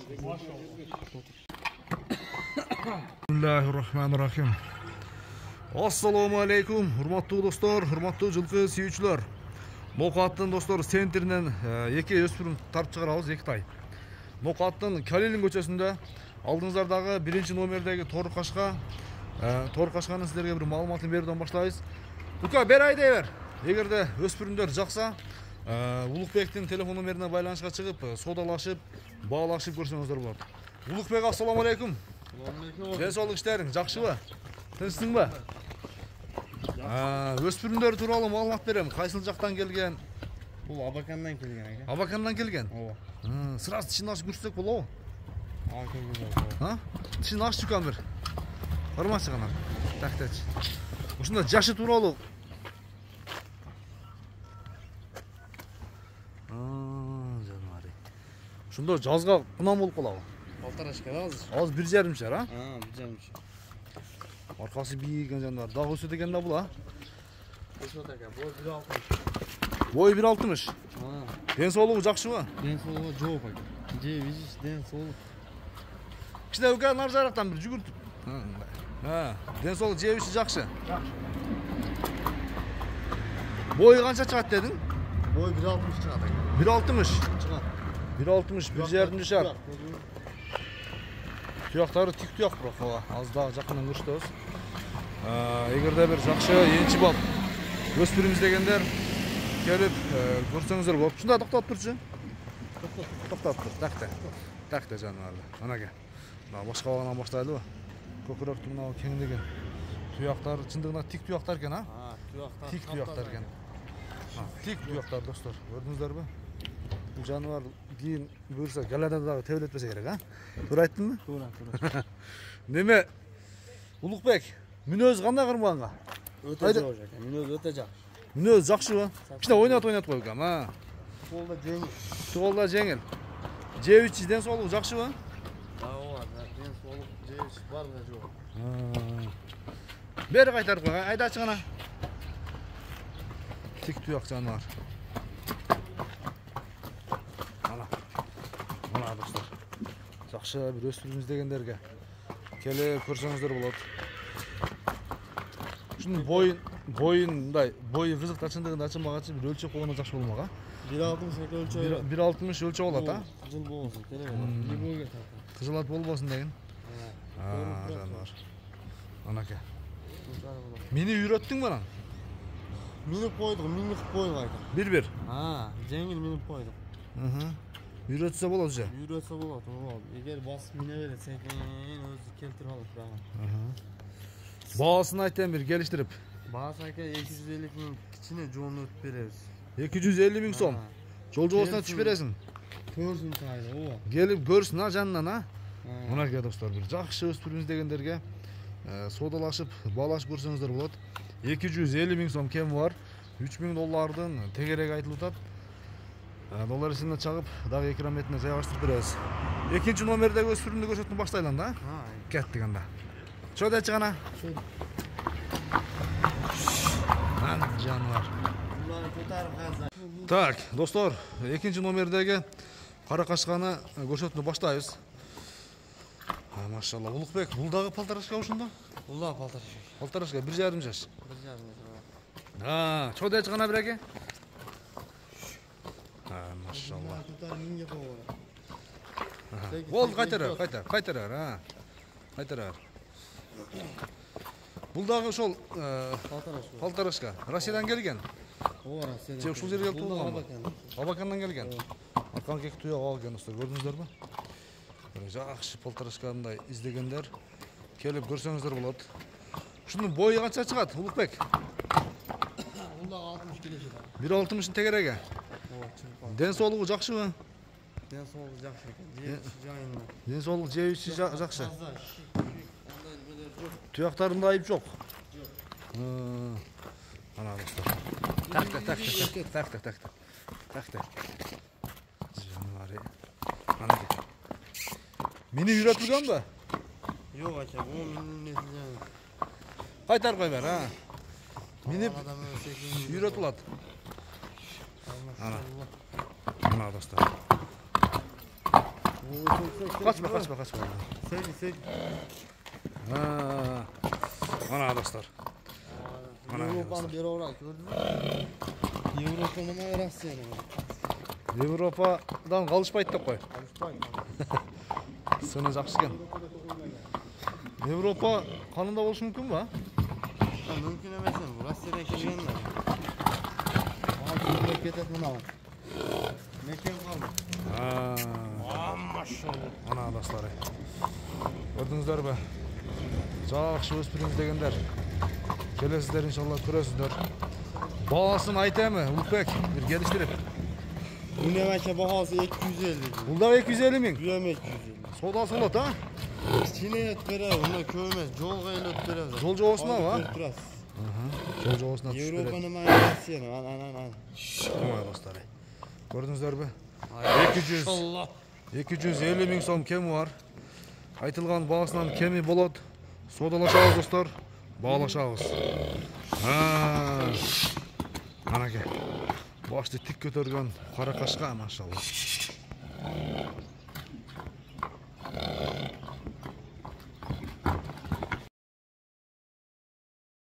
Bismillahirrahmanirrahim. Assalamu alaikum, hurmattуу достор, hurmattуу жылкы сүйүүчүлөр. Мокаттын достор центринен эки өспүрүм тартып чыгарабыз, эки тай. Мокаттын Калилин көчөсүндө алдыңыздардагы 1-номердеги Тору Кашка, Тору Кашканын сиздерге бир маалыматын берүүдөн баштайбыз. Ука бер айдай бер. Эгерде өспүрүмдөр жакса, Улукбектин телефон номерине байланышка чыгып, содалашып, баалашып көрсөңүздөр болот. Улукбек, ассаламу алейкум. Ден соолук иштериң жакшыбы? Тынчсыңбы? Өспүрүмдөр тууралуу маалымат берем. Кайсыл жактан келген? Бул Абакандан келген экен. Абакандан келген? Ооба. Сразу тишин ачып көрсөтсөк болобу? Келген. Тишин ачып чыккан бир. Кармачы гана. Тактач. Ушунда жашы тууралуу. Жанари. Ушундо жазга кунам болуп калабы? Полторашка да азыр. Азыр 1,5 шар, 1,5. Аркасы бийген жандар. Дагы өсөт экен да бул, Өсөт экен. Бой 1,60. Бой 1,60. Ден соолугу жакшыбы? Ден соолугу жооп экен. Же видишь, ден соолук. Кичине ука нар жарактан бир жүгүртүп. Ден соолук жебиши жакшы. Бою канча чыгат дедиң? Бой 1,60 чыгат экен. 1,60 Чыгат. 1,60, 1,5 шар. Туяктары тик туяк бирок, аз дагы жакындан көрсөтөбүз. Эгерде бир жакшы энчи бап өспүрүм издегендер келип көрсөңүздөр болот. Ушунда токтоп турчу. Токтоп тур. Такта жаныбарлар. Анаке. Мына башка багынан баштайлыбы? Көкүрөктүн мына кеңдеген туяктар чындыгында тик туяктар экен, Туяктар. Тик туяктар экен. Тик туяктар достор. Көрдүңүздөрбү? Бул жаныбар кийин буюрса галада дагы тебелетпесе керек, Туура айттымбы? Туура. Неме? Улукбек, мүнөзү кандай кырмганга? Өтө жок экен. Мүнөзү өтө жакшы. Мүнөзү жакшыбы? Кичине ойнот койгом, Колдо жеңил. Туголда жеңил. Жебичи ден соолугу жакшыбы? Ооба, ден соолук жебиш бар да жок. Бери кайтарып кой, айдачы гана. Тик туяк жаныбар. Мына достор. Жакшы бир өспүрүм издегендерге келип көрсөңүздөр болот. Ушунун боюндай, бою кызыкта чындыгында ачылмагачы бир өлчөп койгондо жакшы болмок, 1,60 өлчөп. 1,60 өлчөп алат, Кызыл болбосун, келебет. Бойго тарта. Кызыл ат болбосун деген. Жаныбар. Анаке. Мени үйрөттүңбү анан? Минип койдук, минип койдук айта. Бир. Жеңил минип койдук. Үйрөтсө болот же. Үйрөтсө болот, эгер басып мине берет, секен өзү келтирип алат дагы. Баасын айтем бир келиштирип. Баасы айка 250 миң кичине жоон өтүп беребиз. 250 миң сом. Жол жобосуна түшүп бересиң. Көрсүн тайды, ооба. Келип көрсүн жанынан, Мынакей достор, бир жакшы өспүрүм издегендерге содалашып, баалашып көрсөңүздөр болот. 250 миң сом кем бар. 3 миң доллардын тегереги айтылып атат. Доллар эсине чагып, дагы экран бетине жайгаштырып беребиз. 2-номердеги өспүрүмдү көрсөтүп баштайлам да. Кеттик анда. Чодачы гана. Жаныбар. Так, достор, 2-номердеги Кара Кашканы көрсөтүүнү баштайбыз. Машалла, Улукбек, бул дагы полторашка ушунда? Бул дагы полторашка. Полторашка, 1,5 жаш. 1,5 чодачы гана биреке. Машалла. Болду, кайтарар. Бул дагы ошол полторашка. Россиядан келген. Ооба, Россиядан. Же ушул жерге туулган. Абакандан келген. Аркан кек туяк алган достор, көрдүңүздөрбү? Жакшы полторашкандай издегендер келип көрсөңүздөр болот. Ушунун бою канча чыгат, Улукбек? Бул дагы 60 келешет. 1,60 тегереги. Ден соолугу жакшыбы? Ден соолугу жакшы экен. Жебиши жайында. Ден соолугу жебиши жакшы. Туяктарында айып жок. Ана достор. Так. Жаныбар. Ана. Мени үйрөтүлгөнбү? Жок ача, бул менин несин. Кайтарып кой бер, Минип үйрөтүлат. Ана достор. Kaçma. Sek. Mana dostlar. Avrupa'nı beri olarak gördün mü? Avrupa'nın Rusya'nın. Европадан қалышпайды деп қой. Сені жақсы екен. Европа қанында болушы мүмкін ба? Мүмкін емес енді. Россиядан келгенler. Алтын кетеді мынау. Мекен қалды. Машалла. Ана достар. Көрдіңіздер бе? Жақсы өспіріңіз дегендер. Келесіздер иншалла көресіздер. Бағасын айтамы? Улукбек, бір келіштіріп. Üniversite bahası 250. Бұл да 250 мың. Güvem 250. Содасы болады, а? Çin'e öt bere, bunda köymez. Jolga ile öt bere. Жол жоғысына ба? Жол жоғысына түсіп береді. Европa'nın aynı an. Ана достар. Көрдіңіздер бе? 250 мың сом кемі бар. Айтылған бағасынан кеми болады. Содалашамыз достар. Бағалашамыз. Анаке. Башты тик көтерген қара қашқа, машалла.